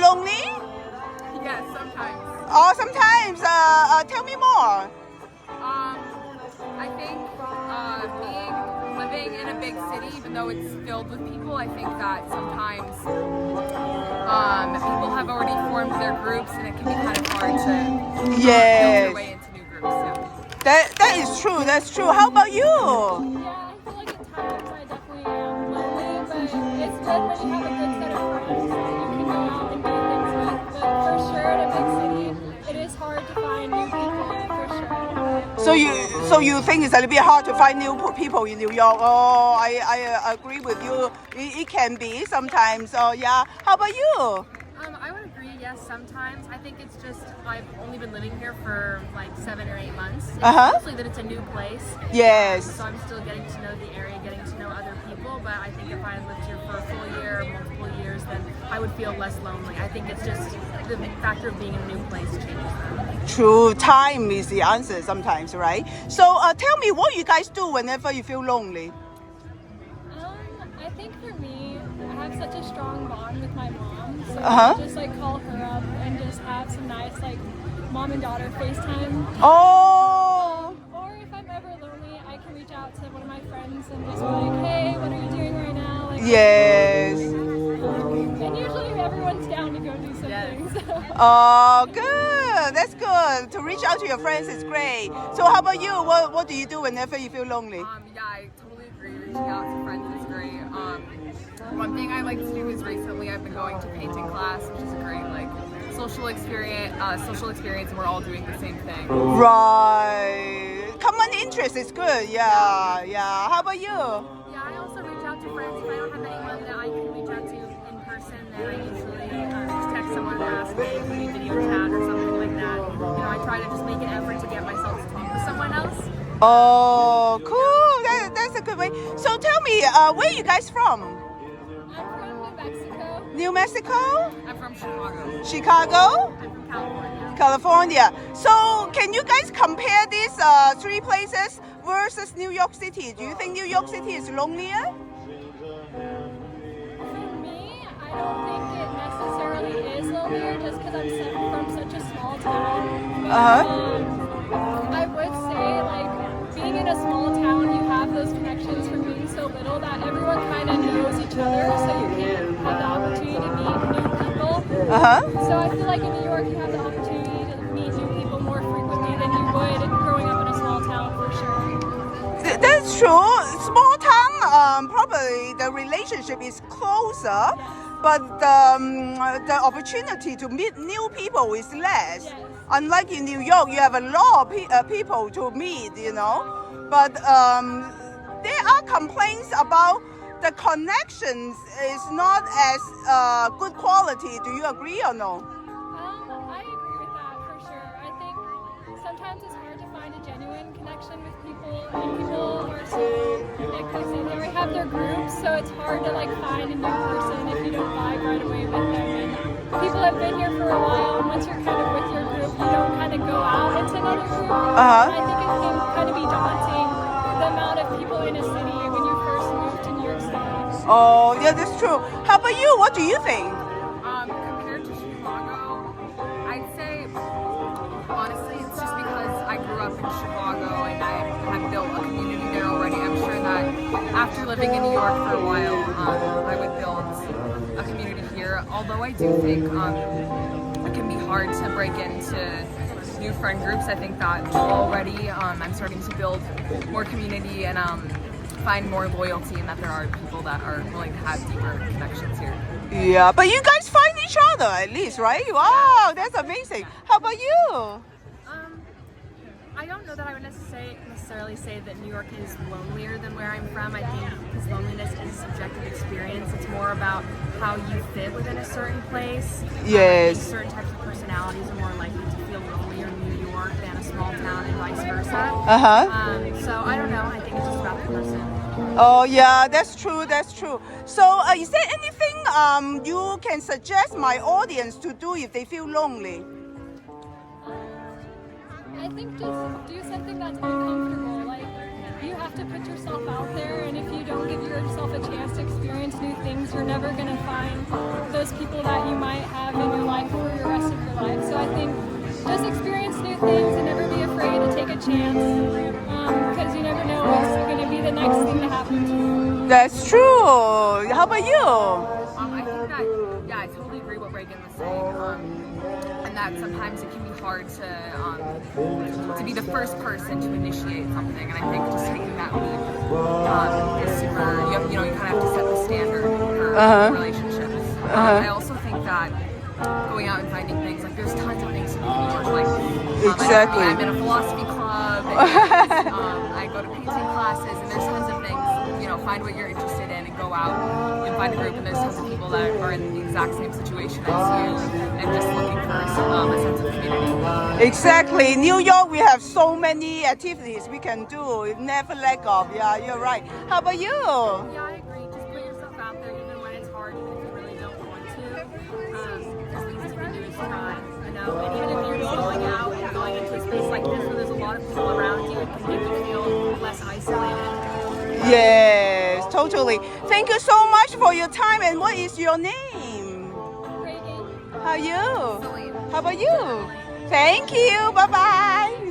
lonely? Yes, sometimes. Oh, sometimes. Tell me more. I think living in a big city, even though it's filled with people, I think that sometimes people have already formed their groups, and it can be kind of hard to build Yes. your way into new groups. Yeah. That is true. That's true. How about you? Yeah, I feel like at times I definitely am lonely, but it's good when you have a good set of friends that you can go out and do things with. But for sure, in a big city, it is hard to find new people, for sure. So you think it's a little bit hard to find new people in New York? Oh, I agree with you. It can be sometimes. Oh yeah. How about you? I would agree, yes, sometimes. I think it's just, I've only been living here for like 7 or 8 months. It's mostly that it's a new place. Yes. So I'm still getting to know the area, getting to know other people, but I think if I had lived here for a full year or multiple years, then I would feel less lonely. I think it's just the factor of being in a new place changes that. True. Time is the answer sometimes, right? So tell me what you guys do whenever you feel lonely. I think for me, I have such a strong bond with my mom, so Uh-huh. I just like call her up and just have some nice like mom and daughter FaceTime. Oh. Or if I'm ever lonely, I can reach out to one of my friends and just be like, hey, what are you doing right now? Like, Yes. and usually everyone's down to go do something. So. Oh, good. That's good. To reach out to your friends is great. So how about you? What do you do whenever you feel lonely? Yeah, I totally agree. Reaching out to friends is great. One thing I like to do is recently I've been going to painting class, which is a great like social experience, and we're all doing the same thing. Right. Common interest is good. Yeah, yeah. How about you? Yeah, I also reach out to friends. If I don't have anyone that I can reach out to in person, then I usually just text someone or ask me if we video chat or something like that. You know, I try to just make an effort to get myself to talk to someone else. Oh, cool. That's a good way. So tell me, where are you guys from? I'm from New Mexico. New Mexico? I'm from Chicago. Chicago? I'm from California. California. So can you guys compare these three places versus New York City? Do you think New York City is lonelier? For me, I don't think it necessarily is lonelier just because I'm from such a small town. But, I would say, like, being in a small town, you have those connections from being so little that everyone kind of knows each other, so you can have the opportunity to meet new people. So I feel like in New York, you have the opportunity to meet new people more frequently than you would growing up in a small town, for sure. That's true. Small town, probably the relationship is closer, but the opportunity to meet new people is less. Yes. Unlike in New York, you have a lot of people to meet, you know. But there are complaints about the connections is not as good quality. Do you agree or no? I agree with that for sure. I think sometimes it's hard to find a genuine connection with people, and people are so, like they say, they already have their groups, so it's hard to like find a new person if you don't vibe right away with them. And people have been here for a while, and once you're kind of with your group, you don't kind of go out into another group. And I think it can kind of be daunting, the amount of people in a city when you first move to New York City. Oh, yeah, that's true. How about you? What do you think? Compared to Chicago, I'd say, honestly, it's just because I grew up in Chicago and I have built a community there already. I'm sure that after living in New York for a while, I would build a community here. Although I do think it can be hard to break into new friend groups. I think that already I'm starting to build more community and find more loyalty, and that there are people that are willing to have deeper connections here. Yeah, but you guys find each other at least, right? Wow, that's amazing. How about you? I don't know that I would necessarily say that New York is lonelier than where I'm from. I think because loneliness is a subjective experience. It's more about how you fit within a certain place. Yes. I think certain types of personalities are more likely to feel lonelier in New York than a small town and vice versa. So I don't know. I think it's just about the person. Oh yeah, that's true. That's true. So, is there anything you can suggest my audience to do if they feel lonely? I think just do something that's uncomfortable. Like, you have to put yourself out there, and if you don't give yourself a chance to experience new things, you're never going to find those people that you might have in your true. How about you? I think that, yeah, I totally agree what Reagan was saying. And that sometimes it can be hard to be the first person to initiate something. And I think just taking that leap is super, you kind of have to set the standard for relationships. I also think that going out and finding things, like there's tons of things to do in New York. Like, Exactly. I'm in a philosophy club, and I go to painting classes, and there's tons of things, find what you're interested in and go out and find a group, and there's tons of people that are in the exact same situation as you and just looking for a sense of community. Exactly. In New York, we have so many activities we can do. We never lack of. Yeah, you're right. How about you? Yeah, I agree. Just put yourself out there even when it's hard, even if you really don't want to. There's things you can do is try, And even if you're just going out and going into a space like this where there's a lot of people around you, it can make you feel less isolated. Yes, totally. Thank you so much for your time. And what is your name? Reagan. How are you? How about you? Thank you. Bye-bye.